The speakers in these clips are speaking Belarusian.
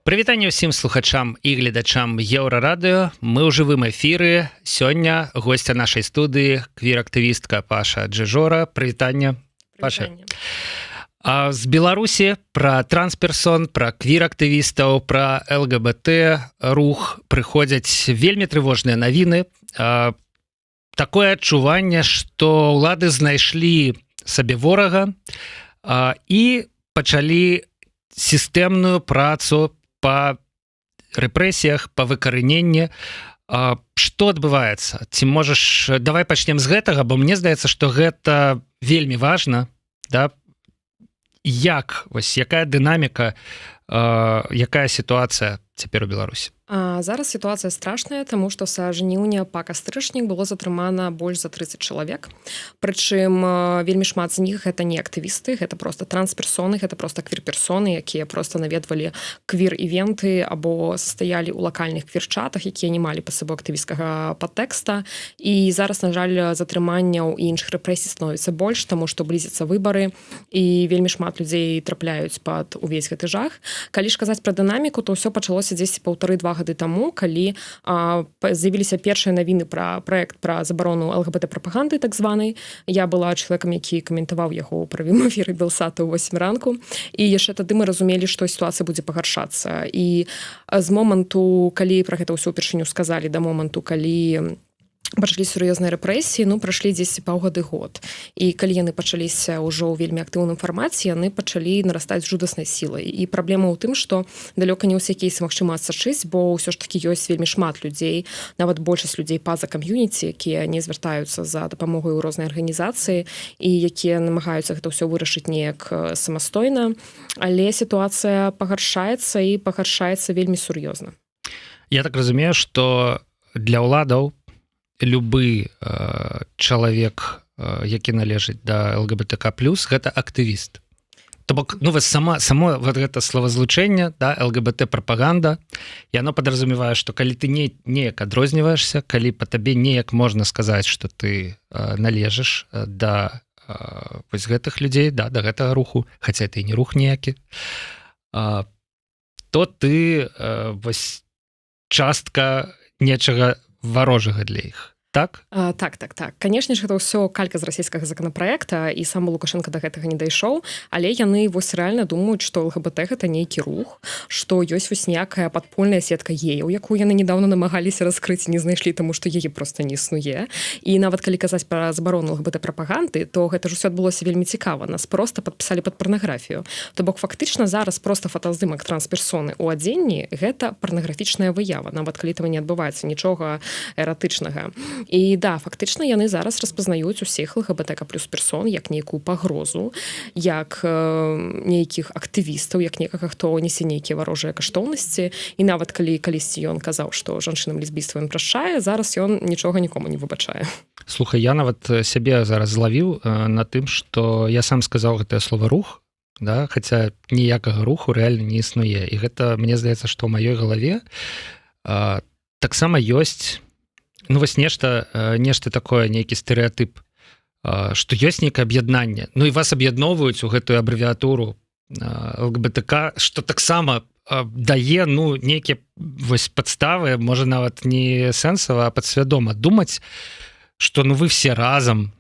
Прывітанне ўсім слухачам і гледачам Еўрарадыё. Мы ў жывым эфіры. Сёння госця нашай студыі квір-актывістка Паша Джэжора. Прывітанне, Паша. З Беларусі пра трансперсон, пра квір-актывістаў, пра ЛГБТ рух прыходзяць вельмі трывожныя навіны. Такое адчуванне, што ўлады знайшлі сабе ворага і пачалі сістэмную працу па рэпрэсіях, па выкарэненні. Што адбываецца? Ці можаш... Давай пачнем з гэтага, бо мне здаецца, што гэта вельмі важна, да? Як? Вось якая дынаміка, якая сітуацыя цяпер у Беларусі? Зараз сітуацыя страшная, таму што са жніўня па кастрычнік было затрымана больш за 30 чалавек. Прычым вельмі шмат з них гэта не актывісты, гэта проста трансперсоны, гэта проста квір-персоны, якія проста наведвалі квір-івенты або стаялі ў лакальных квір-чатах, якія не малі па сабой актывісцкага падтэкста. І зараз, на жаль, затрыманняў і іншых рэпрэсій становіцца больш, таму што блізяцца выбары і вельмі шмат людзей трапляюць пад увесь гэты жах. Калі ж казаць пра дынаміку, то ўсё пачалося дзесьці 1,5-2 гады таму, калі з'явіліся першыя навіны пра праект пра забарону ЛГБТ-прапаганды, так званай. Я была чалавекам, які каментаваў яго ў правым эфіры Белсата ў 8 ранку. І яшчэ тады мы разумелі, што сітуацыя будзе пагаршацца. І з моманту, калі пра гэта ўсё ўпершыню сказалі, да моманту, калі пачалі сур'ёзныя рэпрэсіі, прайшлі дзесьці паўгады-год. І калі яны пачаліся ўжо ў вельмі актыўным фармаце, яны пачалі нарастаць жудаснай сілай. І праблема ў тым, што далёка не ўсе кейсы магчыма адсачыць, бо ўсё ж такі ёсць вельмі шмат людзей, нават большасць людзей па-за кам'юніці, якія не звяртаюцца за дапамогай у рознай арганізацыі і якія намагаюцца гэта ўсё вырашыць неяк самастойна. Але сітуацыя пагаршаецца і пагаршаецца вельмі сур'ёзна. Я так разумею, што для ўладаў любы чалавек, які належыць да ЛГБТК+, гэта актывіст. То бок, само вот гэта словазлучэнне, да, ЛГБТ-прапаганда, яно падразумевае, што калі ты неяк адрозніваешся, калі па табе неяк можна сказаць, што ты належыш да вось гэтых людзей, да гэтага руху, хаця ты і не рух ніякі, то ты вось частка нечага варожага для іх. Так? Так. Канешне ж, гэта ўсё калька з расійскага законапраекта, і сам Лукашенко да гэтага не дайшоў, але яны вось рэальна думаюць, што ЛГБТ гэта нейкі рух, што ёсць вось nejakая падпольная сетка геяў, якую яны недавно намагаліся раскрыць і не знайшлі, таму што яе проста не існуе. І нават калі казаць пра забарону ЛГБТ-прапаганды, то гэта ж усё адбылося вельмі цікава. Нас проста падпісалі пад парнаграфію. То бок фактычна зараз проста фотаздымак трансперсоны ў адзенні гэта парнаграфічная выява, нават калі там не адбываецца нічога эратычнага. І да, фактычна яны зараз распазнаюць усіх ЛГБТК+ персон як нейкую пагрозу, як нейкіх актывістаў, як некага, хто несе нейкія варожыя каштоўнасці. І нават калісьці ён казаў, што жанчынам лесбійства ён прашчае, зараз ён нічога нікому не выбачае. Слухай, я нават сябе зараз злавіў на тым, што я сам сказаў гэтае слова рух, да, хаця ніякага руху рэальна не існуе. І гэта, мне здаецца, што ў маёй галаве таксама ёсць вось нешта такое, нейкі стэрэатып, што ёсць нейкае аб'яднанне. І вас аб'ядноўваюць у гэтую абрэвіатуру ЛГБТК, што таксама дае нейкія вось падставы, можа нават не сэнсава, а падсвядома думаць, што вы все разам,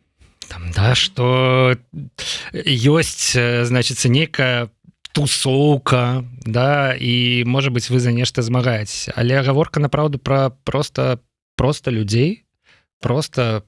да, што ёсць, значыцца, нейкая тусоўка, да, і, можа быць, вы за нешта змагаецеся. Але гаворка, напраўду, пра проста людзей, проста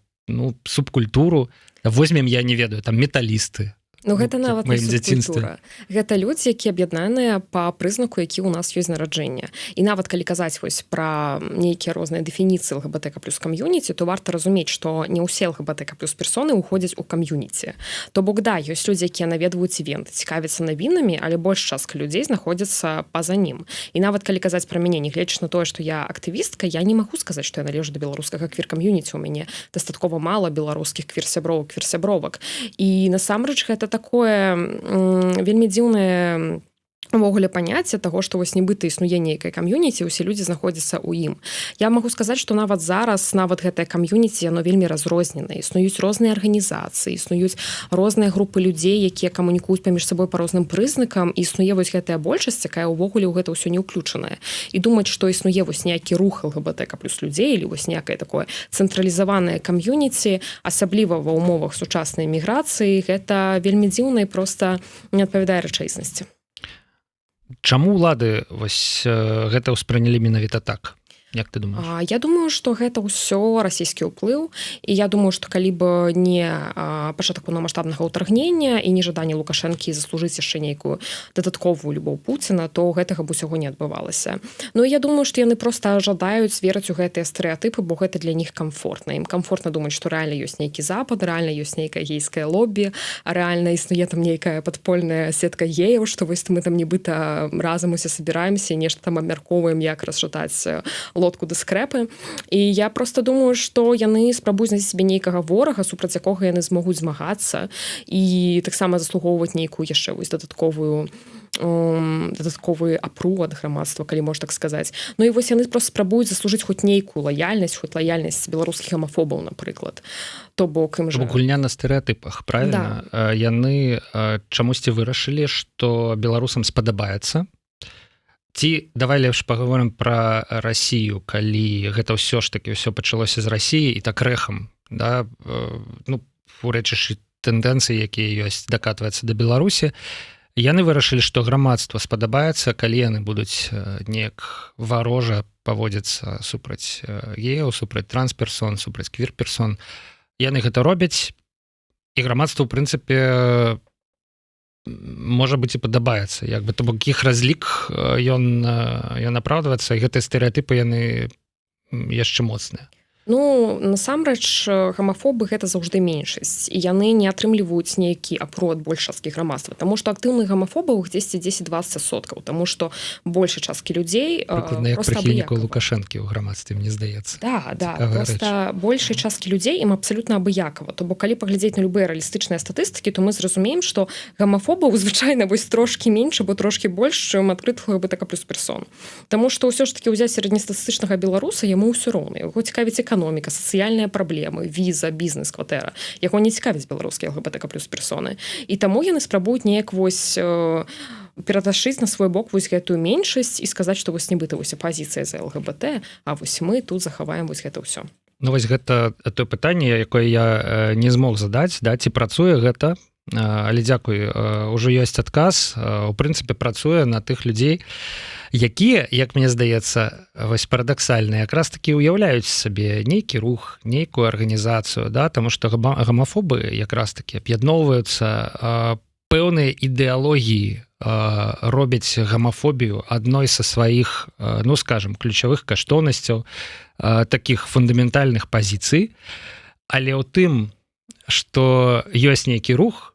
субкультуру. Возьмем, я не ведаю, там металісты. Гэта нават не субкультура. Гэта людзі, якія аб'яднаныя па прызнаку, які ў нас ёсць нараджэння. І нават калі казаць вось пра нейкія розныя дэфініцыі ЛГБТК+ кам'юніці, то варта разумець, што не ўсе ЛГБТК+ персоны ўходзяць у кам'юніці. То бок, да, ёсць людзі, якія наведваюць івенты, цікавяцца навінамі, але больш частка людзей знаходзіцца па-за ім. І нават калі казаць пра мяне, нягледзячы на тое, што я актывістка, я не магу сказаць, што я належу да беларускага квір-кам'юніці. У мяне дастаткова мала беларускіх квір-сяброў, квір-сябровак. І насамрэч гэта такое вельмі дзіўнае увогуле паняцце таго, што вось нібыта існуе нейкае кам'юніці, усе людзі знаходзяцца ў ім. Я магу сказаць, што нават зараз нават гэтае кам'юніці яно вельмі разрозненае. Існуюць розныя арганізацыі, існуюць розныя групы людзей, якія камунікуюць паміж сабой па розным прызнакам, і існуе вось гэтая большасць, якая ўвогуле ў гэта ўсё не ўключаная. І думаць, што існуе вось нейкі рух ЛГБТК+ людзей или вось некае такое цэнтралізаванае кам'юніці, асабліва ва ўмовах сучаснай міграцыі, гэта вельмі дзіўна і проста не адпавядае рэчаіснасці. Чаму ўлады вось гэта ўспрынялі менавіта так? Як ты думаешь? Я думаю, што гэта ўсё расійскі ўплыў, і я думаю, што калі б не пачатак паўнамаштабнага ўтаргнення і нежаданне Лукашэнкі заслужыць яшчэ нейкую дадатковую любоў Пуціна, то гэтага б усяго не адбывалася. Ну я думаю, што яны проста жадаюць верыць у гэтыя стэрэатыпы, бо гэта для них камфортна. Ім камфортна думаць, што рэальна ёсць нейкі запад, рэальна ёсць нейкае гейскае лобі, рэальна існуе там нейкая падпольная сетка геяў, што вось мы там нібыта разам усе сабіраемся, нешта там абмяркоўваем, як расшатаць лодку дыскрэпы. І я просто думаю, што яны спрабуюць знайсці сабе нейкага ворага, супраць якога яны змогуць змагацца і таксама заслугоўваць нейкую яшчэ вось дадатковы апру ад грамадства, калі можна так сказаць. Ну і вось яны просто спрабуюць заслужыць хоць нейкую лаяльнасць, хоць лаяльнасць беларускіх гамафобаў, напрыклад. То бок ім жа гульня на стэрэатыпах, правильно? Да. Яны чамусьці вырашылі, што беларусам спадабаецца. Ці давай лепш паговорым пра Расію, калі гэта ўсё ж такі ўсё пачалося з Расіі і так рэхам, да, ну, урэчышы тэндэнцыі, якія ёсць, дакатваецца да Беларусі, яны вырашылі, што грамадства спадабаецца, калі яны будуць неяк варожа паводзіцца супраць геяў, супраць трансперсон, супраць квір-персон. Яны гэта робяць, і грамадству, ў прынцыпе, можа быць і падабаецца, як бы то бок іх разлік ён апраўдваецца, і гэтыя стэрэатыпы яны яшчэ моцныя. Ну, насамрэч, гамафобы гэта заўжды меншасць, і яны не атрымліваюць нейкі апрот больш часткі грамадства, таму што актыўных гамафобаў дзесьці 10-20%, таму што большай часткі людзей прыкладна як прыхільнікаў Лукашэнкі ў грамадстве, мне здаецца. Да, проста большай часткі людзей ім абсалютна абыякава. То бок калі паглядзець на любыя рэалістычныя статыстыкі, то мы зразумеем, што гамафобаў звычайна вось трошкі менш або трошкі больш, чым адкрытых ЛГБТК+ персон. Таму што ўсё ж такі ўзяць сярэднестатыстычнага беларуса, яму ўсё роўна. Яго цікавіць эканоміка, сацыяльныя праблемы, віза, бізнес, кватэра. Яго не цікавяць беларускія ЛГБТК+ персоны. І таму яны спрабуюць неяк вось ператашыць на свой бок вось гэтую меншасць і сказаць, што вось нібыта вось апазіцыя за ЛГБТ, а вось мы тут захаваем вось гэта ўсё. Ну вось гэта тое пытанне, якое я не змог задаць, да, ці працуе гэта, але дзякуй, ужо ёсць адказ, у прынцыпе працуе на тых людзей, якія, як мне здаецца, вось парадаксальна, якраз такі ўяўляюць сабе нейкі рух, нейкую арганізацыю, да, таму што гамафобы якраз такі аб'ядноўваюцца пэўныя ідэалогіі, робяць гамафобію адной са сваіх, ну, скажем, ключавых каштоўнасцяў, такіх фундаментальных пазіцый, але ў тым, што ёсць нейкі рух,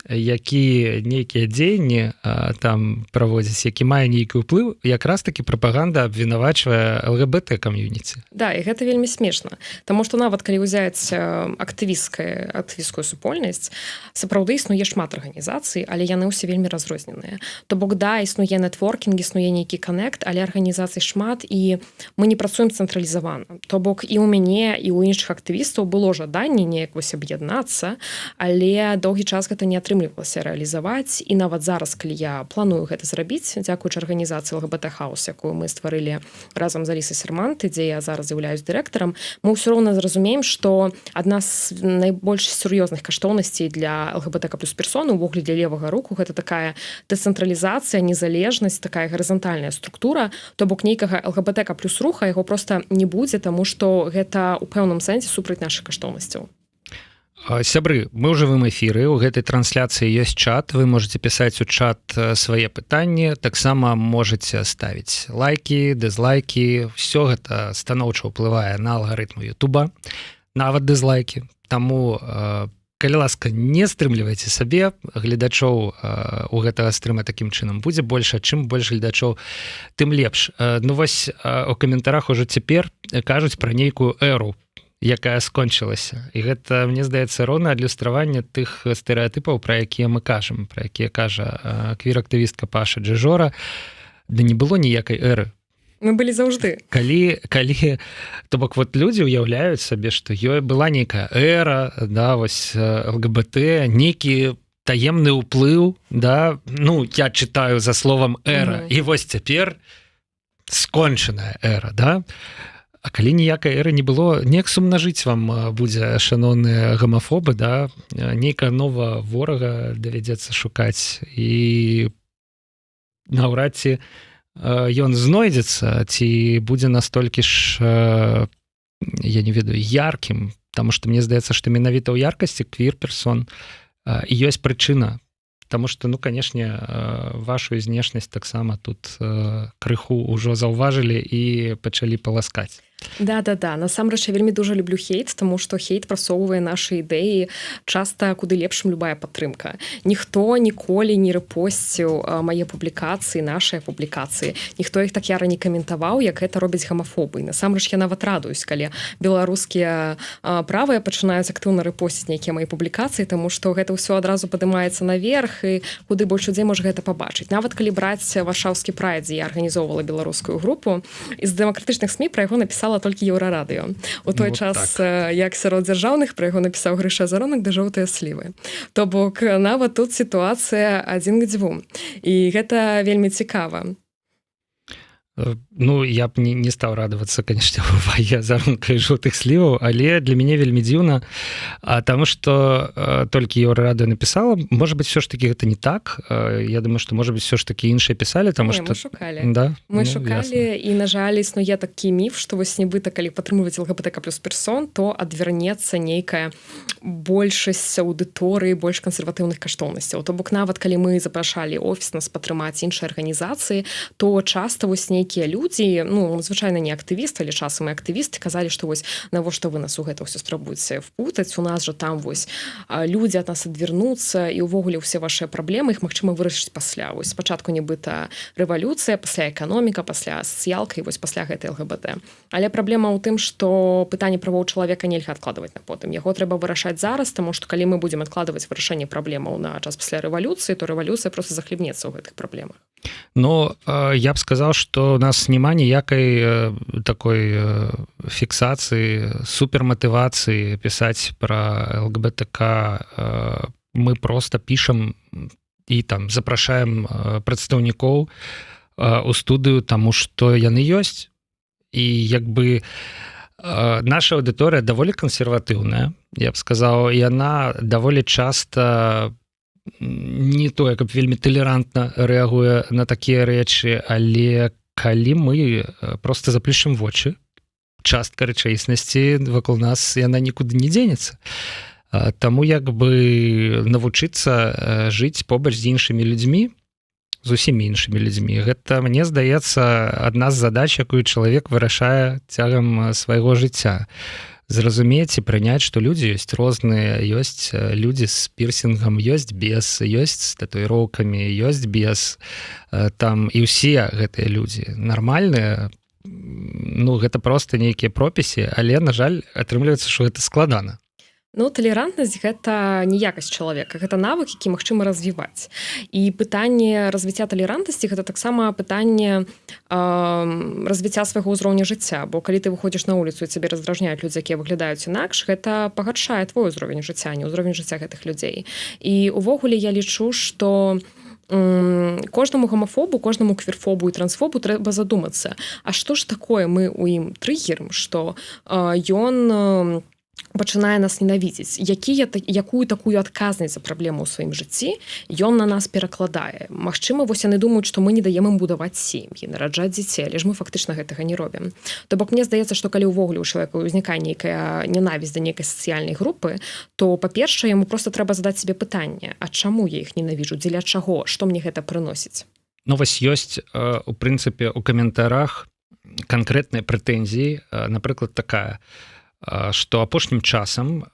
які нейкія дзеянні там праводзяць, які мае нейкі ўплыў, якраз такі прапаганда абвінавачвае ЛГБТ кам'юніці. Да, і гэта вельмі смешна, таму што нават калі ўзяць актывісцкую супольнасць, сапраўды існуе шмат арганізацый, але яны ўсе вельмі разрозненыя. То бок, да, існуе нетворкінг, існуе нейкі канект, але арганізацый шмат, і мы не працуем цэнтралізавана. То бок, і ў мяне, і ў іншых актывістаў было жаданне неяк вось аб'яднацца, але доўгі час гэта не атрымлівалася рэалізаваць, і нават зараз, калі я планую гэта зрабіць, дзякуючы арганізацыі ЛГБТ Хаус, якую мы стварылі разам з Алісай Серманты, дзе я зараз з'яўляюсь дырэктарам, мы ўсё роўна зразумеем, што адна з найбольш сур'ёзных каштоўнасцей для ЛГБТК+ персон, увогуле для левага руху, гэта такая дэцэнтралізацыя, незалежнасць, такая гарызантальная структура, то бок нейкага ЛГБТК+ руха яго проста не будзе, таму што гэта ў пэўным сэнсе супраць нашых каштоўнасцяў. Сябры, мы ў жывым эфіры, у гэтай трансляцыі ёсць чат, вы можете пісаць у чат свае пытанні, таксама можете ставіць лайки, дызлайки, все гэта станоўча ўплывае на алгарытму Ютуба, нават дызлайки, таму калі ласка, не стрымлівайце сабе, гледачоў у гэтага стрыма такім чынам будзе больш, чым больш гледачоў, тым лепш. Ну вось у каментарах ужо цяпер кажуць пра нейкую эру, якая скончылася, і гэта, мне здаецца, роўнае адлюстраванне тых стэрэатыпаў, пра якія мы кажам, пра якія кажа квір-актывістка Паша Джэжора. Да не было ніякай эры. Мы былі заўжды. Калі то бок вот людзі ўяўляюць сабе, што ёй была нейкая эра, да, вось ЛГБТ, нейкі таемны ўплыў, да, ну, я чытаю за словам эра, і вось цяпер скончаная эра, да? А калі ніякай эры не было, неяк сумна жыць вам будзе, шаноўныя гамафобы, да, нейкага новага ворага давядзецца шукаць, і наўрад ці ён знойдзецца, ці будзе настолькі ж, я не ведаю, яркім, таму што мне здаецца, што менавіта ў яркасці квір-персон ёсць прычына, таму што, ну, канешне, вашу знешнасць таксама тут крыху ўжо заўважылі і пачалі паласкаць. Да. Насамрэч, я вельмі дуже люблю хейт, тому што хейт прасоўвае нашы ідэі часта куды лепшым любая падтрымка. Ніхто ніколі не рэпосціў мае публікацыі, нашыя публікацыі. Ніхто іх так яра не каментаваў, як гэта робяць гамафобы. Насамрэч, я нават радуюсь, калі беларускія правыя пачынаюць актыўна рэпосціць нейкія мае публікацыі, таму што гэта ўсё адразу падымаецца наверх, і куды больш людзей можа гэта пабачыць. Нават калі браць варшаўскі прайд, дзе я арганізоўвала беларускую групу, з дэмакратычных СМІ пра яго напісала толькі Еўрарадыё. У той час, як сярод дзяржаўных, пра яго напісаў Грыша Заронак да жоўтыя слівы. То бок, нават тут сітуацыя 1:2. І гэта вельмі цікава. Ну, я б не стаў радавацца, канешне, увагі Заронка і жоўтых сліваў, але для мяне вельмі дзіўна, таму што толькі Еўрарадыё напісала, можа быць, все ж таки гэта не так. Я думаю, што, можа быць, все ж таки іншыя пісалі, таму што... Мы шукалі. Да? Мы шукалі, і, на жаль, існуе такі міф, што вось нібыта, калі падтрымліваць ЛГБТК плюс персон, то адвярнецца нейкая большасць аўдыторыі больш кансерватыўных каштоўнасцяў. То бок, нават калі мы запрашалі офіс нас падтрымаць іншыя арганізацыі, то часта вось нейкія людзі, ну, звычайна не актывісты, але часам і актывісты казалі, што вось навошта вы нас у гэта ўсё спрабуеце впутаць, у нас жа там вось людзі ад нас адвярнуцца, і ўвогуле ўсе вашыя праблемы, іх магчыма вырашыць пасля. Вось спачатку нібыта рэвалюцыя, пасля эканоміка, пасля сацыялка, і вось пасля гэтай ЛГБТ. Але праблема ў тым, што пытанне правоў чалавека нельга адкладваць на потым. Яго трэба вырашаць зараз, таму што калі мы будзем адкладваць вырашэнне праблемаў на час пасля рэвалюцыі, то рэвалюцыя проста захлебнецца ў гэтых праблемах. Ну, я б сказаў, што у нас няма ніякай такой фіксацыі, суперматывацыі пісаць пра ЛГБТК. Мы проста пішам і там запрашаем прадстаўнікоў у студыю, таму што яны ёсць. І як бы наша аўдыторыя даволі кансерватыўная, я б сказаў, яна даволі часта не тое, каб вельмі талерантна рэагуе на такія рэчы, але калі мы проста заплюшчым вочы, частка рэчаіснасці вакол нас, яна нікуды не дзенецца. Таму як бы навучыцца жыць побач з іншымі людзьмі, з усімі іншымі людзьмі. Гэта, мне здаецца, адна з задач, якую чалавек вырашае цягам свайго жыцця. Зразумець і прыняць, што людзі ёсць розныя, ёсць людзі з пірсінгам, ёсць без, ёсць з татуіроўкамі, ёсць без. Там і ўсе гэтыя людзі нармальныя. Ну, гэта проста нейкія пропісы, але, на жаль, атрымліваецца, што гэта складана. Ну, талерантнасць – гэта не якасць чалавека, гэта навык, які магчыма развіваць. І пытанне развіцця талерантнасці – гэта таксама пытанне развіцця свайго ўзроўня жыцця. Бо калі ты выходзіш на вуліцу і цябе раздражняюць людзі, якія выглядаюць інакш, гэта пагаршае твой узровень жыцця, не ўзровень жыцця гэтых людзей. І увогуле я лічу, што кожнаму гомафобу, кожнаму квірфобу і трансфобу трэба задумацца, а што ж такое мы ў ім трыгерым, што ён пачынае нас ненавідзець, якую такую адказнасць за праблему ў сваім жыцці ён на нас перакладае. Магчыма, вось яны думаюць, што мы не даем ім будаваць сем'і, нараджаць дзяцей, але ж мы фактычна гэтага не робім. То бок мне здаецца, што калі ўвогуле ў чалавека ўзнікае нейкая ненавісць да нейкай сацыяльнай групы, то, па-першае, яму проста трэба задаць себе пытанне, а чаму я іх ненавіджу, дзеля чаго, што мне гэта прыносіць? Ну, вось ёсць, у прынцыпе, у каментарах канкрэтныя прэтэнзіі, напрыклад, такая, што апошнім часам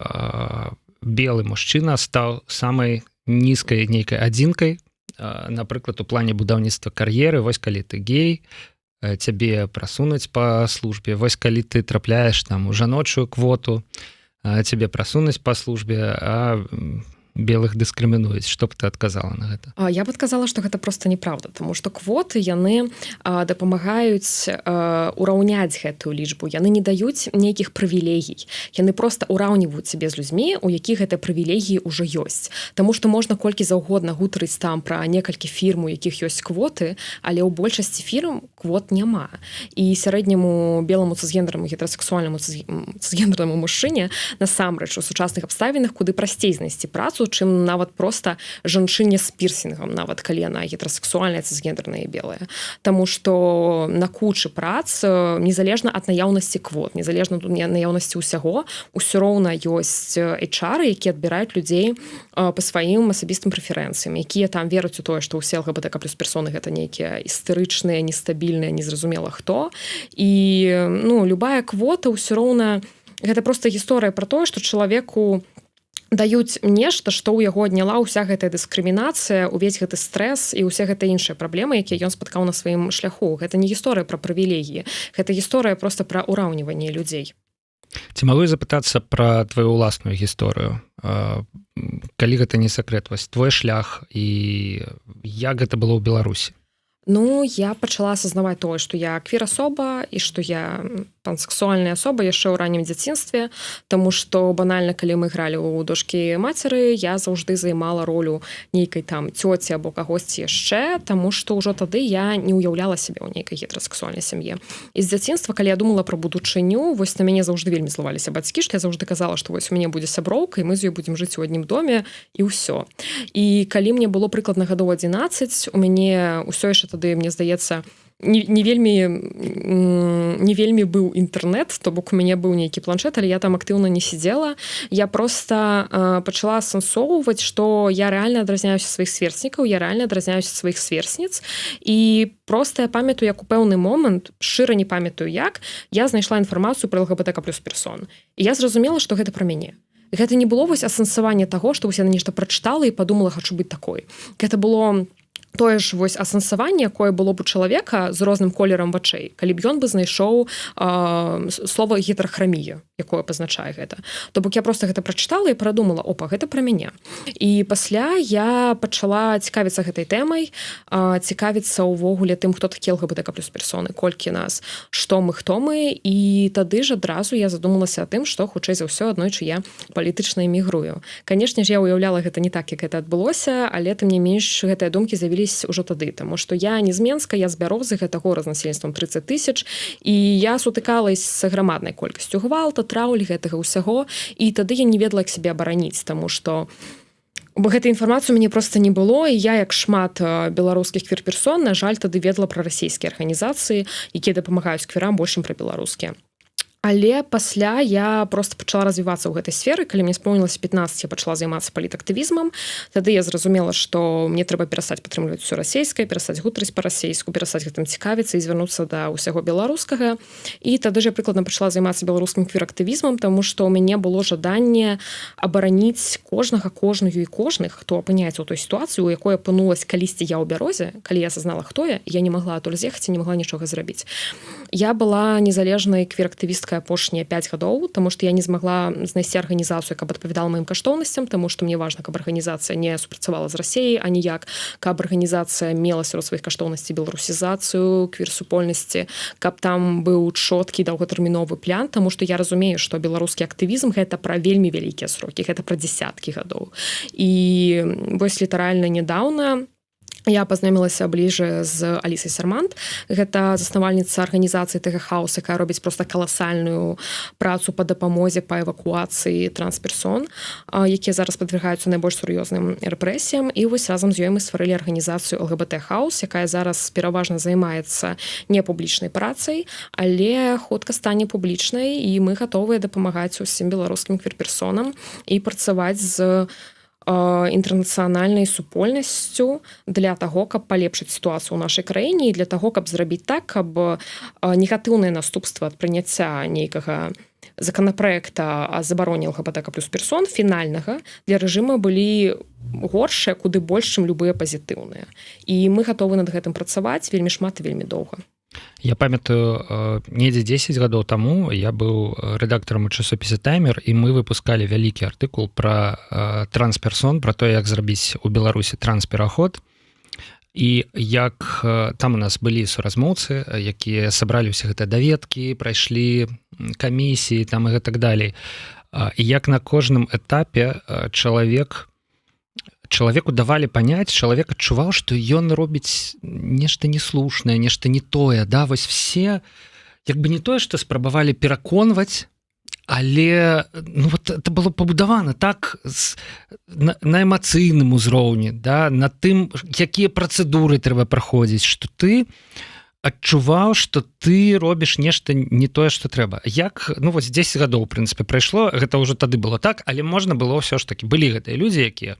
белы мужчына стаў самай нізкай нейкай адзінкай, напрыклад, у плане будаўніцтва кар'еры. Вось калі ты гей, цябе прасунуць па службе. Вось калі ты трапляеш там у жаночую квоту, цябе прасунуць па службе, а белых дыскрымінуюць, што б ты адказала на гэта? Я б адказала, што гэта проста неправда, таму што квоты яны дапамагаюць ураўняць гэтую лічбу. Яны не даюць нейкіх прывілегій. Яны проста ураўніваюць сябе з людзьмі, у якіх гэтыя прывілегіі ўжо ёсць. Таму што можна колькі заўгодна гутарыць там пра некалькі фірм, у якіх ёсць квоты, але ў большасці фірм квот няма. І сярэдняму беламу цысгендернаму гетерасексуальнаму цысгендернаму мужчыне насамрэч у сучасных абставінах куды прасцей знайсці працу, чым нават проста жанчыне з пірсінгам, нават калі яна гетерасексуальная, цысгендерная і белая. Таму што на кучы прац, незалежна ад наяўнасці квот, незалежна ад наяўнасці ўсяго, усё роўна ёсць HR, якія адбіраюць людзей па сваім асабістым прэферэнцыям, якія там вераць у тое, што ўсе ЛГБТК+ персоны гэта нейкія істэрычныя, нестабільныя, незразумела хто. І любая квота ўсё роўна гэта проста гісторыя пра тое, што чалавеку даюць нешта, што ў яго адняла ўся гэтая дыскрымінацыя, увесь гэты стрэс і ўсе гэта іншыя праблемы, якія ён спаткаў на сваім шляху. Гэта не гісторыя пра прывілегіі, гэта гісторыя проста пра ўраўніванне людзей. Ці магу запытацца пра тваю ўласную гісторыю? Калі гэта не сакрэт, вось твой шлях і як гэта было ў Беларусі? Я пачала асазнаваць тое, што я квір-асоба і што я пансексуальная асоба яшчэ ў раннім дзяцінстве, таму што банальна, калі мы гралі ў дошкі-мацеры, я заўжды займала ролю нейкай там цёці або кагосьці яшчэ, таму што ўжо тады я не ўяўляла сябе ў нейкай гетерасексуальнай сям'і. І з дзяцінства, калі я думала пра будучыню, вось на мяне заўжды вельмі злаваліся бацькі, што я заўжды казала, што вось у мяне будзе сяброўка, і мы з ёй будзем жыць у адным доме, і ўсё. І калі мне было прыкладна гадоў 11, у мяне ўсё яшчэ тады, мне здаецца, не вельмі быў інтэрнэт, то бок у мяне быў нейкі планшет, але я там актыўна не сидзела. Я проста пачала асэнсоўваць, што я рэальна адразняюся сваіх сверстнікаў, я рэальна адразняюся сваіх сверстніц, і проста я памятаю, як у пэўны момант, шчыра не памятаю як, я знайшла інфармацыю пра ЛГБТК+ персон. І я зразумела, што гэта пра мяне. Гэта не было вось асэнсаванне таго, што вось я нешта прачытала і падумала, хачу быць такой. Гэта было тое ж вось асэнсаванне, якое было б у чалавека з розным колерам вачэй, калі б ён бы знайшоў слова гетерахрамія, якое пазначае гэта. То бок я проста гэта прачытала і падумала, опа, гэта пра мяне. І пасля я пачала цікавіцца гэтай тэмай, цікавіцца ўвогуле тым, хто такі ЛГБТК+ персоны, колькі нас, што мы, хто мы, і тады ж адразу я задумалася о тым, што хутчэй за ўсё аднойчы я палітычна эмігрую. Канешне ж, я ўяўляла гэта не так, як гэта адбылося, але тым не менш гэтыя думкі з'явіліся ўжо тады, таму што я не з Менска, я з Бярозы, гэта горад з насельніцтвам 30 000, і я сутыкалась з грамаднай колькасцю гвалта, траўлі, гэтага ўсяго, і тады я не ведала, як сябе абараніць, таму што гэтай інфармацыі мяне проста не было, і я, як шмат беларускіх квір-персон, на жаль, тады ведала пра расійскія арганізацыі, якія дапамагаюць квірам больш, чым пра беларускія. Але пасля я проста пачала развівацца ў гэтай сферы. Калі мне спомнілася 15, я пачала займацца палітактывізмам. Тады я зразумела, што мне трэба перастаць падтрымліваць усё расейскае, перастаць гутарыць па-расейску, перастаць гэтым цікавіцца і звярнуцца да ўсяго беларускага. І тады ж я прыкладна пачала займацца беларускім квір-актывізмам, таму што ў мяне было жаданне абараніць кожную і кожных, хто апыняецца ў той сітуацыі, у якой апынулась калісьці я ў Бярозе, калі я асазнала, хто я не магла адтуль з'ехаць і не магла нічога зрабіць. Я была незалежнай квір-актывісткай апошнія 5 гадоў, таму што я не змагла знайсці арганізацыю, каб адпавядала маім каштоўнасцям, таму што мне важна, каб арганізацыя не супрацавала з Расіяй, а ніяк, каб арганізацыя мела сярод сваіх каштоўнасцей беларусізацыю, квір-супольнасці, каб там быў чоткі доўгатэрміновы план, таму што я разумею, што беларускі актывізм гэта пра вельмі вялікія срокі, гэта пра дзясяткі гадоў. І вось літаральна нядаўна я пазнаёмілася бліжэй з Алісай Сармант. Гэта заснавальніца арганізацыі ТГ Хаус, якая робіць проста каласальную працу па дапамозе па эвакуацыі трансперсон, якія зараз падвяргаюцца найбольш сур'ёзным рэпрэсіям. І вось разам з ёй мы стварылі арганізацыю ЛГБТ Хаус, якая зараз пераважна займаецца не публічнай працай, але хутка стане публічнай, і мы гатовыя дапамагаць усім беларускім квір-персонам і працаваць з інтэрнацыянальнай супольнасцю для таго, каб палепшыць сітуацыю ў нашай краіне і для таго, каб зрабіць так, каб негатыўныя наступствы ад прыняцця нейкага законапраекта о забароне ЛГБТК+ персон фінальнага для рэжыма былі горшыя, куды больш, чым любыя пазітыўныя. І мы гатовы над гэтым працаваць вельмі шмат і вельмі доўга. Я памятаю, недзе 10 гадоў таму я быў рэдактарам у часопісе «Таймер», і мы выпускалі вялікі артыкул пра трансперсон, пра то, як зрабіць у Беларусі транспераход. І як там у нас былі суразмоўцы, якія сабралі ўсе гэтыя даведкі, прайшлі камісіі там і гэтак далей. І як на кожным этапе чалавеку давалі паняць, чалавек адчуваў, што ён робіць нешта неслушнае, нешта не тое. Да? Вось все, як бы не тое, што спрабавалі пераконваць, але вот это было пабудавана так на эмацыйным узроўні, да? На тым, якія працэдуры трэба праходзіць, што ты адчуваў, што ты робіш нешта не тое, што трэба. Як, вось 10 гадоў, у прынцыпе, прайшло, гэта ўжо тады было так, але можна было ўсё ж такі, былі гэтыя людзі, якія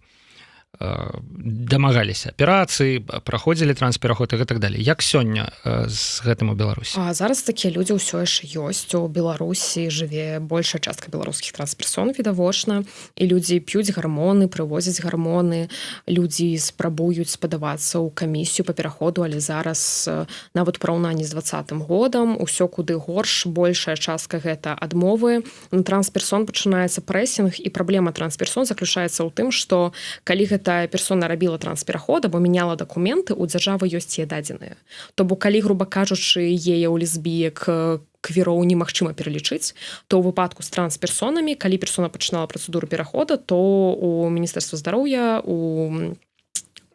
дамагаліся аперацыі, праходзілі транспераход і гэтак далей. Як сёння з гэтым у Беларусі? Зараз такія людзі ўсё яшчэ ёсць. У Беларусі жыве большая частка беларускіх трансперсон, відавочна, і людзі п'юць гармоны, прывозяць гармоны, людзі спрабуюць падавацца ў камісію па пераходу, але зараз нават параўнанні з 2020 годам усё куды горш, большая частка гэта адмовы. На трансперсон пачынаецца прэсінг, і праблема трансперсон заключаецца ў тым, што калі гэта персона рабіла транспераход або мяняла дакументы, у дзяржавы ёсць яе дадзеныя. То бок калі, груба кажучы, яе ў лесбіек квіроў немагчыма пералічыць, то ў выпадку з трансперсонамі, калі персона пачынала працэдуру перахода, то у Міністэрства здароўя, у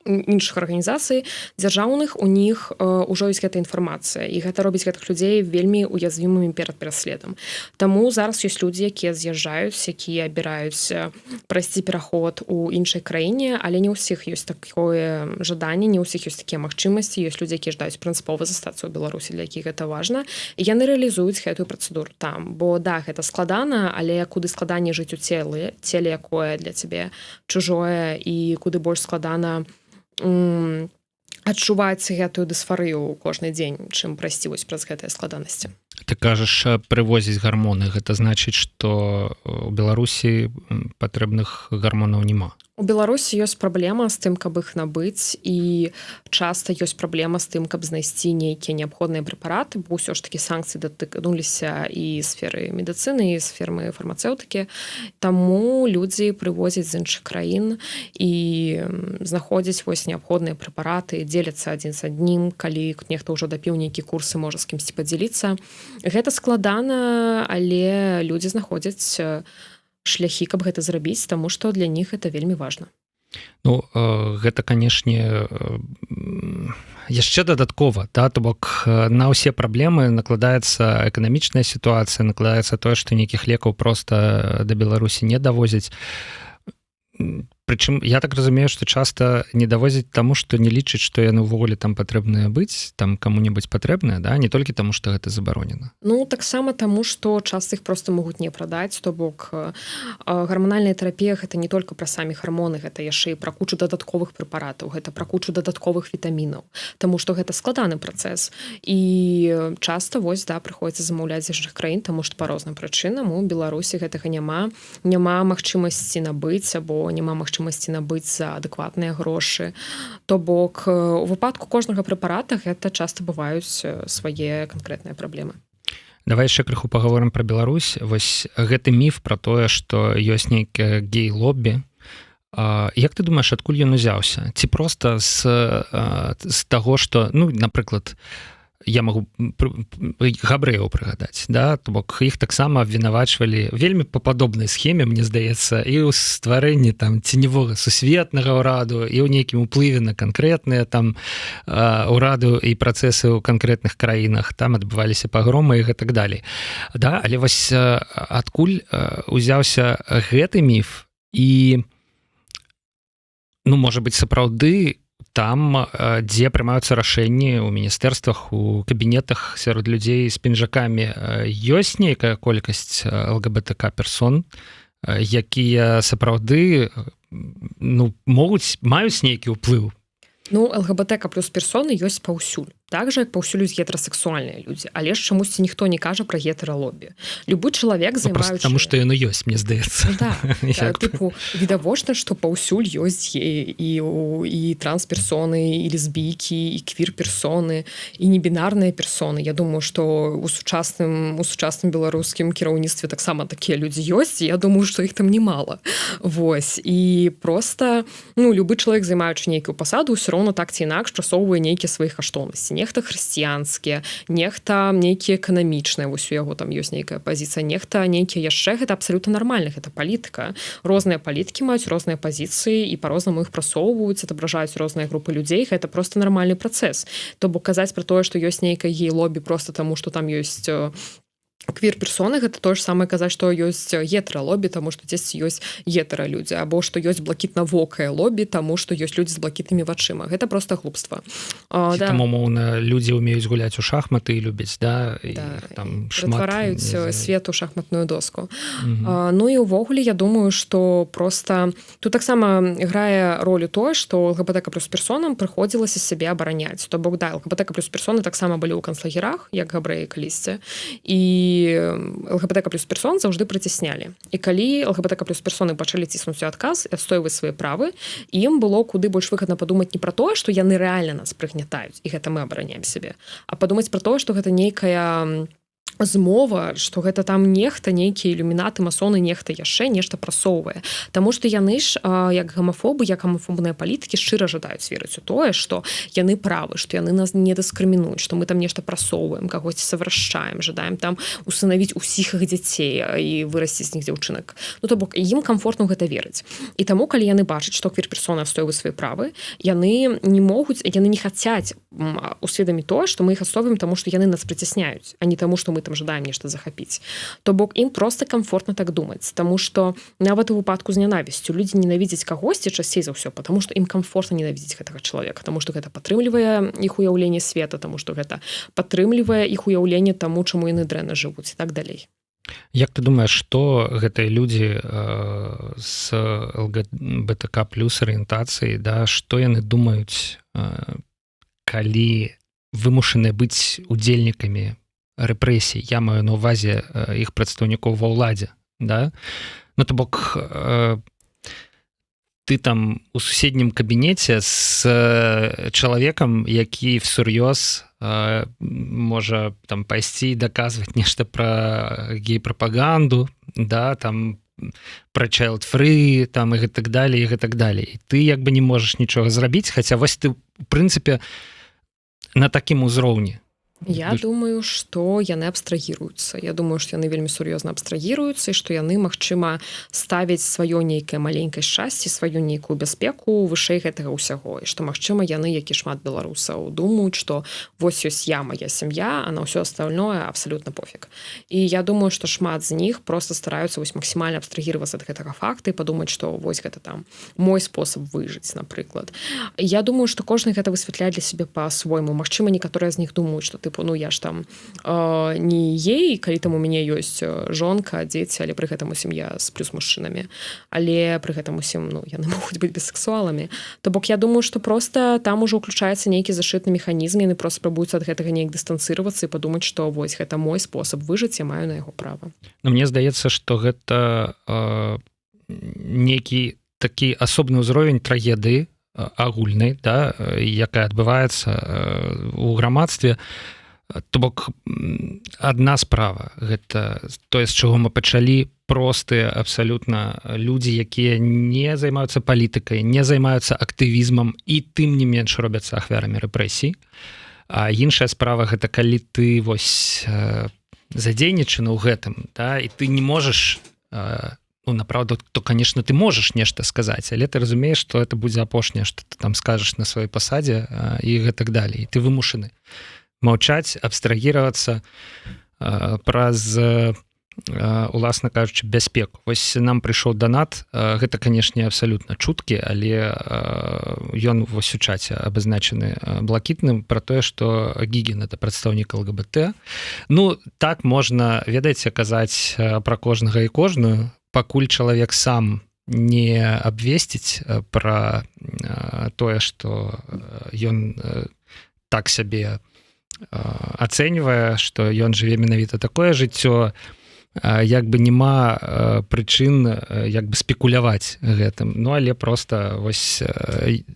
іншых арганізацый дзяржаўных у них ўжо ёсць гэта інфармацыя, і гэта робіць гэтых людзей вельмі уязвімымі перад пераследам. Таму зараз ёсць людзі, якія з'язджаюць, якія абіраюць прайсці пераход у іншай краіне, але не ўсіх ёсць такое жаданне, не ўсіх ёсць такія магчымасці, ёсць людзі, якія ждаюць прынцыпова застацца ў Беларусі, для якіх гэта важна, і яны рэалізуюць гэтую працэдуру там. Бо да, гэта складана, але куды складаней жыць у целе, якое для цябе чужое, і куды больш складана адчуваць гэтую дысфарыю кожны дзень, чым прайсці вось праз гэтыя складанасці. Ты кажаш, прывозіць гармоны, гэта значыць, што у Беларусі патрэбных гармонаў няма. У Беларусі ёсць праблема з тым, каб іх набыць, і часта ёсць праблема з тым, каб знайсці нейкія неабходныя прэпараты, бо ўсё ж такі санкцыі датыкнуліся і сферы медыцыны, і сферы фармацэўтыкі. Таму людзі прывозяць з іншых краін і знаходзяць вось неабходныя прэпараты, дзеляцца адзін з адным, калі нехта ўжо дапіў нейкі курсы, можа з кімсьці падзяліцца. Гэта складана, але людзі знаходзяць шляхі, каб гэта зрабіць, таму што для них гэта вельмі важна. Гэта, канешне, яшчэ дадаткова, да? То бок на ўсе праблемы накладаецца эканамічная сітуацыя, накладаецца тое, што нейкіх лекаў проста да Беларусі не давозяць. Прычым я так разумею, што часта не давозяць таму, што не лічаць, што яны ўвогуле там патрэбныя быць, там каму-небудзь патрэбныя, да? Не толькі таму, што гэта забаронена. Таксама таму, што часта іх проста могуць не прадаць, то бок гарманальная тэрапія гэта не толькі пра самі гармоны, гэта яшчэ і пра кучу дадатковых прэпаратаў, гэта пра кучу дадатковых вітамінаў, таму што гэта складаны працэс. І часта вось, да, прыходзіцца замаўляць з іншых краін, таму што па розным прычынам у Беларусі гэтага няма магчымасці набыць або няма магчымасці набыць за адэкватныя грошы. То бок у выпадку кожнага прэпарата гэта часта бываюць свае канкрэтныя праблемы. Давай яшчэ крыху паговорым пра Беларусь. Вось гэты міф пра тое, што ёсць нейкае гей-лоббі. Як ты думаеш, адкуль ён узяўся? Ці проста з таго, што, напрыклад, я магу габрэяў прыгадаць, да? То бок іх таксама абвінавачвалі вельмі па падобнай схеме, мне здаецца, і ў стварэнні там ценевога сусветнага ўраду, і ў нейкім уплыве на канкрэтныя там ўраду і працэсы ў канкрэтных краінах, там адбываліся пагромы і гэтак далей. Да? Але вось адкуль узяўся гэты міф, і можа быць, сапраўды там, дзе прымаюцца рашэнні ў міністэрствах, у кабінетах сярод людзей з пінжакамі, ёсць нейкая колькасць ЛГБТК персон, якія сапраўды маюць нейкі ўплыў? ЛГБТК плюс персоны ёсць паўсюль. так же як паўсюль гетерасексуальныя людзі, але ж чамусьці ніхто не кажа пра гетэралобі. Любы чалавек, займаючы... Таму што яно ёсць, мне здаецца. Да, тыпу, відавочна, што паўсюль ёсць і трансперсоны, і лесбійкі, і квір-персоны, і небінарныя персоны. Я думаю, што у сучасным беларускім кіраўніцтве таксама такія людзі ёсць, і я думаю, што іх там немало. Вось. І проста, любы чалавек, займаючы нейкую пасаду, ўсё роўна так ці інакш прасоўвае нейкія свае каштоўнасці. Нехта хрысціянскія, нехта нейкія эканамічныя, вось у яго там ёсць нейкая пазіцыя, нехта нейкія яшчэ, гэта абсалютна нармальна, гэта палітыка. Розныя палітыкі маюць розныя пазіцыі і па-рознаму іх прасоўваюць, адабражаюць розныя групы людзей, гэта проста нармальны працэс. То бок казаць пра тое, што ёсць нейкае гей-лобі проста таму, што там ёсць квір-персоны, гэта тое ж самае казаць, што ёсць гетэралобі, таму што дзесьці ёсць гетэралюдзі, або што ёсць блакітна-вокае лобі, таму што ёсць людзі з блакітнымі вачыма. Гэта проста глупства. Там, умоўна, людзі ўмеюць гуляць у шахматы і любяць, да? І там шмат... Пратвараюць свет у шахматную доску. Ну і ўвогуле, я думаю, што проста... Тут таксама грае ролю тое, што ЛГБТК плюс персонам прыходзілася сябе абараняць. То бок, да, ЛГБТК плюс персоны таксама былі ў канцлагерах, як габрэі калісьці. І ЛГБТК плюс персон заўжды прыціснялі. І калі ЛГБТК плюс персоны пачалі ціснуць у адказ і адстойваць свае правы, ім было куды больш выгадна падумаць не пра тое, што яны рэальна нас прыгнятаюць, і гэта мы абараняем сябе, а падумаць пра тое, што гэта нейкая змова, што гэта там нехта, нейкія ілюмінаты, масоны, нехта яшчэ нешта прасоўвае. Таму што яны ж, як гамафобы, як гамафобныя палітыкі, шчыра жадаюць верыць у тое, што яны правы, што яны нас не дыскрымінуюць, што мы там нешта прасоўваем, кагосьці саврашчаем, жадаем там усынавіць усіх іх дзяцей і вырасціць з них дзяўчынак. То бок, ім камфортна ў гэта верыць. І таму, калі яны бачаць, што квір-персоны адстойваюць свае правы, яны не хацяць усведаміць тое, што мы іх адстойваем, таму што яны нас прыцісняюць, а не таму, што мы там жадаем нешта захапіць. То бок ім проста камфортна так думаць, таму што нават у выпадку з нянавісцю людзі ненавідзяць кагосьці часцей за ўсё, потому што ім камфортна ненавідзець гэтага чалавека, таму што гэта падтрымлівае іх уяўленне света, таму што гэта падтрымлівае іх уяўленне таму, чаму яны дрэнна жывуць і так далей. Як ты думаеш, што гэтыя людзі з ЛГБТК плюс арыентацыі, да, што яны думаюць, калі вымушаныя быць удзельнікамі рэпрэсій, я маю на ўвазе іх прадстаўнікоў ва ўладзе, да? Ну, то бок, ты там у суседнім кабінеце з чалавекам, які всур'ёз можа там пайсці і даказваць нешта пра гей-прапаганду, да, там пра child-free, там і гэтак далей, і гэтак далей. Ты як бы не можаш нічога зрабіць, хаця вось ты, у прынцыпе, на такім узроўні. Я думаю, што яны абстрагіруюцца. Я думаю, што яны вельмі сур'ёзна абстрагіруюцца і што яны, магчыма, ставяць сваё нейкае маленькае шчасце, сваю нейкую бяспеку вышэй гэтага ўсяго. І што, магчыма, яны, як і шмат беларусаў, думаюць, што вось ёсць я, моя сям'я, а на ўсё астальное абсалютна пофіг. І я думаю, што шмат з них проста стараюцца вось максімальна абстрагіравацца ад гэтага факта і падумаць, што вось гэта там мой спосаб выжыць, напрыклад. Я думаю, што кожны гэта высвятляе для сябе па-свойму. Магчыма, некаторыя з них думаюць, што тыпу, я ж там не ей, калі там у мяне ёсць жонка, дзеці, але пры гэтым усім я з плюс мужчынамі. Але пры гэтым усім, яны могуць быць бісексуаламі. То бок я думаю, што проста там ужо ўключаецца нейкі зашытны механізм, яны проста спрабуюць ад гэтага неяк дыстанцыравацца і падумаць, што вось гэта мой спосаб выжыць, я маю на яго права. Мне здаецца, што гэта нейкі такі асобны ўзровень трагедыі агульнай, да, якая адбываецца ў грамадстве. То бок, адна справа, гэта тое, з чаго мы пачалі, простыя абсалютна людзі, якія не займаюцца палітыкай, не займаюцца актывізмам і тым не менш робяцца ахвярамі рэпрэсій. А іншая справа, гэта калі ты вось задзейнічаны ў гэтым, да, і ты не можаш, направду, то, конечно, ты можаш нешта сказаць, але ты разумееш, што это будзе апошняе, што ты там скажаш на сваёй пасадзе і гэтак далей. І ты вымушаны маўчаць, абстрагіравацца праз, уласна кажучы, бяспеку. Вось нам прыйшоў данат, гэта, канешне, абсалютна чуткі, але ён вось у чаце абазначаны блакітным пра тое, што Гігін — это прадстаўнік ЛГБТ. Ну, так можна, ведаеце, казаць пра кожнага і кожную, пакуль чалавек сам не абвесціць пра тое, што ён так сябе ацэньвае, што ён жыве менавіта такое жыццё, як бы няма прычын як бы спекуляваць гэтым. Ну але просто вось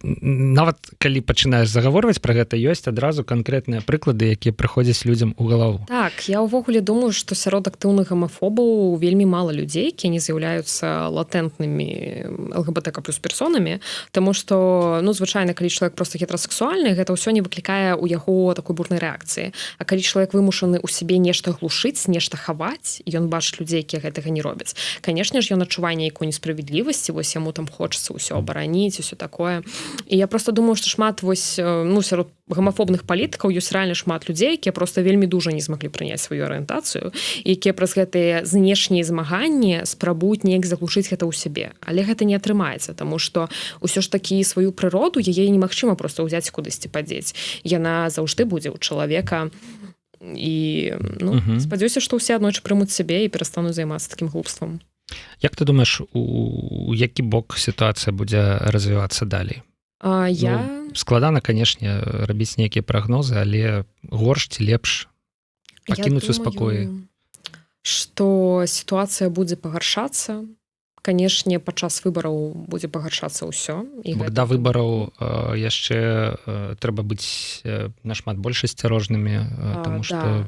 нават калі пачынаеш загаворваць пра гэта, ёсць адразу канкрэтныя прыклады, якія прыходзяць людзям у галаву. Так, я ўвогуле думаю, што сярод актыўных гамафобаў вельмі мала людзей, якія не з'яўляюцца латэнтнымі ЛГБТК+ персонамі, таму што ну звычайна калі чалавек просто гетерасексуальны, гэта ўсё не выклікае ў яго такой бурнай рэакцыі. А калі чалавек вымушаны ў сябе нешта глушыць, нешта хаваць, ён бачыць людзей, якія гэтага не робяць. Канешне ж, ён адчувае нейкую несправядлівасць, вось яму там хочацца ўсё абараніць, усё такое. І я просто думаю, што шмат вось ну сярод гамафобных палітыкаў ёсць рэальна шмат людзей, якія просто вельмі дужа не змаглі прыняць сваю арыентацыю, якія праз гэтыя знешнія змаганні спрабуюць неяк заглушыць гэта ў сябе. Але гэта не атрымаецца, таму што ўсё ж такі сваю прыроду яе немагчыма просто ўзяць кудысьці падзець. Яна заўжды будзе ў чалавека. І ну, спадзяюся, што ўсе аднойчы прымуць сябе і перастануць займацца такім глупствам. Як ты думаеш, у які бок сітуацыя будзе развівацца далей? Ну, складана, канешне, рабіць нейкія прагнозы, але горш ці лепш пакінуць у спакоі? Што сітуацыя будзе пагаршацца. Канешне, падчас выбараў будзе пагаршацца ўсё. Бо да выбараў яшчэ трэба быць нашмат больш асцярожнымі, таму што...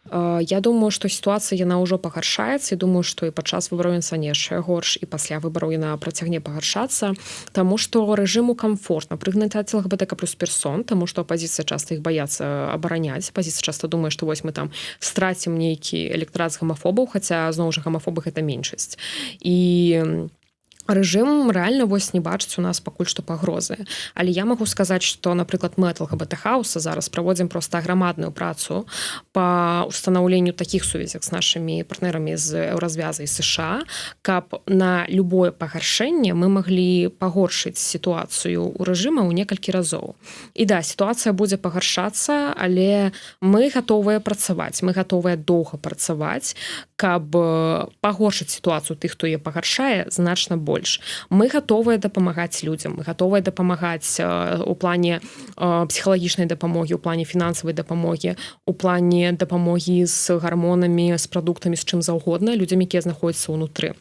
Я думаю, што сітуацыя яна ўжо пагаршаецца, і думаю, што і падчас выбараў яна стане яшчэ горш, і пасля выбараў яна працягне пагаршацца, таму што рэжыму камфортна прыгнатаць ЛГБТК+ персон, таму што апазіцыя часта іх баяцца абараняць. Апазіцыя часта думае, што вось мы там страцім нейкі электарат з гамафобаў, хаця зноў жа гамафобы гэта меншасць. І рэжым рэальна вось не бачыць у нас пакуль што пагрозы. Але я магу сказаць, што, напрыклад, мы ад ЛГБТ-хауса зараз праводзім проста грамадную працу па ўстанаўленню такіх сувязях з нашымі партнерамі з Еўразвяза і США, каб на любое пагаршэнне мы маглі пагоршыць сітуацыю ў рэжыма ў некалькі разоў. І да, сітуацыя будзе пагаршацца, але мы гатовыя працаваць, мы гатовыя доўга працаваць, каб пагоршыць сітуацыю тых, хто яе пагаршае, значна больш. Мы гатовыя дапамагаць людзям, мы гатовыя дапамагаць у плане псіхалагічнай дапамогі, у плане фінансавай дапамогі, у плане дапамогі з гармонамі, з прадуктамі, з чым заўгодна, людзям, якія знаходзяцца ўнутры.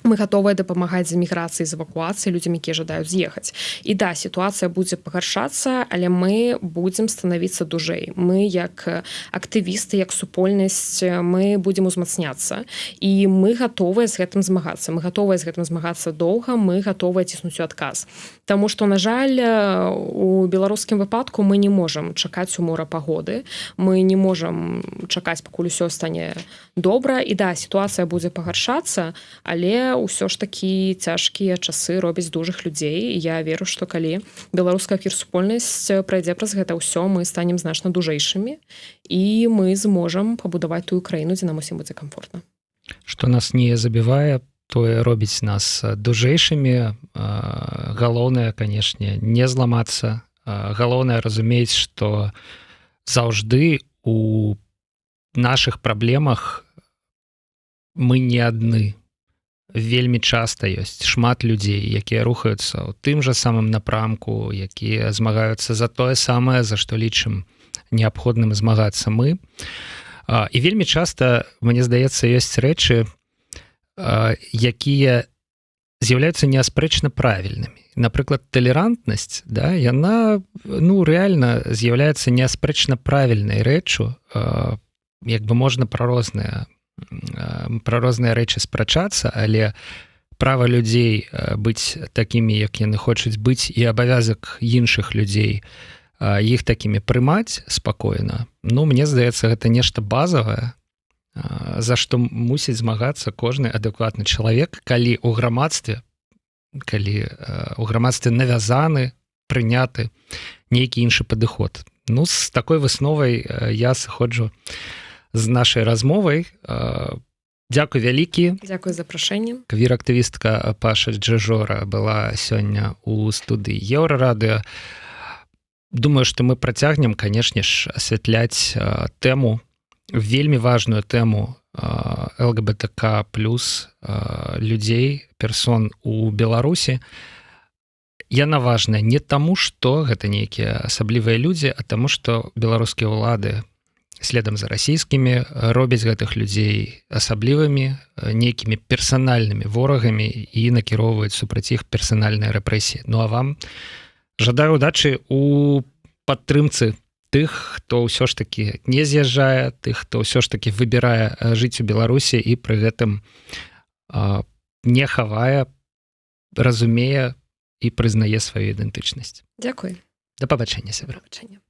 Мы гатовыя дапамагаць з эміграцыяй, з эвакуацыяй людзям, якія жадаюць з'ехаць. І да, сітуацыя будзе пагаршацца, але мы будзем станавіцца дужэй. Мы як актывісты, як супольнасць, мы будзем узмацняцца. І мы гатовыя з гэтым змагацца. Мы гатовыя з гэтым змагацца доўга, мы гатовыя ціснуць у адказ. Таму што, на жаль, у беларускім выпадку мы не можам чакаць умора пагоды. Мы не можам чакаць, пакуль усё стане добра. І да, сітуацыя будзе пагаршацца, але ўсё ж такі цяжкія часы робяць дужых людзей. Я веру, што калі беларуская квір-супольнасць прайдзе праз гэта ўсё, мы станем значна дужэйшымі і мы зможам пабудаваць тую краіну, дзе нам усім будзе камфортна. Што нас не забівае, тое робіць нас дужэйшымі. Галоўнае, канешне, не зламацца. Галоўнае разумець, што заўжды у нашых праблемах мы не адны. Вельмі часта ёсць шмат людзей, якія рухаюцца ў тым жа самым напрамку, якія змагаюцца за тое самае, за што лічым неабходным змагацца мы. І вельмі часта, мне здаецца, ёсць рэчы, якія з'яўляюцца неаспрэчна правільнымі. Напрыклад, талерантнасць, да, яна рэальна з'яўляецца неаспрэчна правільнай рэччу, як бы можна пра розныя рэчы спрачацца, але права людзей быць такімі, як яны хочуць быць, і абавязак іншых людзей іх такімі прымаць спакойна, мне здаецца, гэта нешта базавае, за што мусіць змагацца кожны адэкватны чалавек, калі ў грамадстве навязаны, прыняты нейкі іншы падыход. З такой высновай я сыходжу з нашай размовай. Дзякуй вялікі. Дзякуй за запрашэнне. Квір-актывістка Паша Джэжора была сёння ў студыі Еўрарадыё. Думаю, што мы працягнем, канешне ж, асвятляць тэму, вельмі важную тэму ЛГБТК+ людзей, персон у Беларусі. Яна важная не таму, што гэта нейкія асаблівыя людзі, а таму, што беларускія ўлады следам за расійскімі, робяць гэтых людзей асаблівымі, нейкімі персанальнымі ворагамі і накіроўваюць супраць іх персанальныя рэпрэсіі. Ну а вам жадаю удачы у падтрымцы тых, хто ўсё ж такі не з'язджае, тых, хто ўсё ж такі выбірае жыць у Беларусі і пры гэтым не хавае, разумее і прызнае сваю ідэнтычнасць. Дзякуй. Да пабачэння, сябра. Пабачэння.